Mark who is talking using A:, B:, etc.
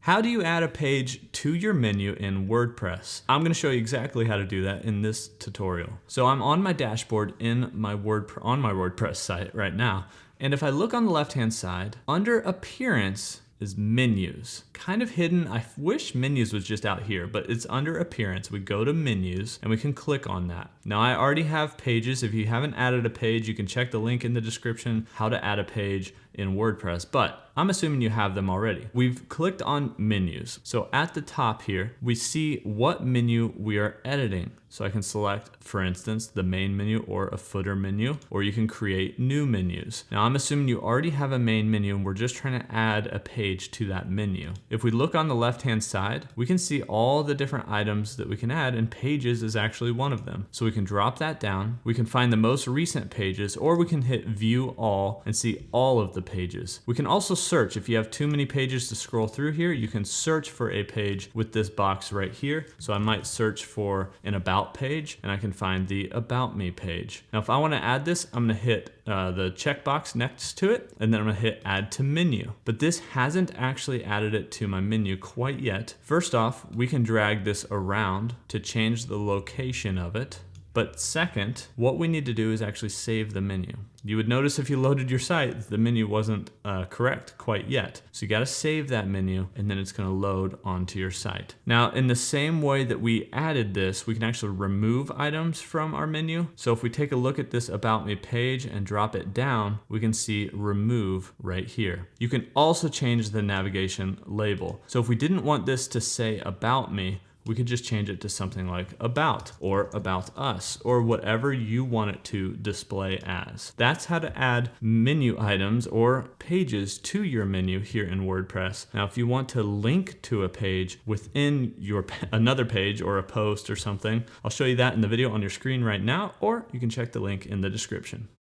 A: How do you add a page to your menu in WordPress? I'm going to show you exactly how to do that in this tutorial. So I'm on my dashboard in my WordPress site right now. And if I look on the left-hand side, under Appearance is Menus. Kind of hidden. I wish Menus was just out here, but it's under Appearance. We go to Menus and we can click on that. Now I already have pages. If you haven't added a page, you can check the link in the description how to add a page in WordPress, but I'm assuming you have them already. We've clicked on Menus. So at the top here, we see what menu we are editing. So I can select, for instance, the main menu or a footer menu, or you can create new menus. Now I'm assuming you already have a main menu and we're just trying to add a page to that menu. If we look on the left-hand side, we can see all the different items that we can add, and pages is actually one of them. So we can drop that down. We can find the most recent pages, or we can hit View All and see all of the pages. We can also search. If you have too many pages to scroll through here, you can search for a page with this box right here. So I might search for an About page and I can find the About Me page. Now if I want to add this, I'm going to hit the checkbox next to it, and then I'm going to hit Add to Menu. But this hasn't actually added it to my menu quite yet. First off, we can drag this around to change the location of it. But second, what we need to do is actually save the menu. You would notice if you loaded your site, the menu wasn't correct quite yet. So you got to save that menu and then it's going to load onto your site. Now, in the same way that we added this, we can actually remove items from our menu. So if we take a look at this About Me page and drop it down, we can see Remove right here. You can also change the navigation label. So if we didn't want this to say About Me, we could just change it to something like About or About Us or whatever you want it to display as. That's how to add menu items or pages to your menu here in WordPress. Now, if you want to link to a page within another page or a post or something, I'll show you that in the video on your screen right now, or you can check the link in the description.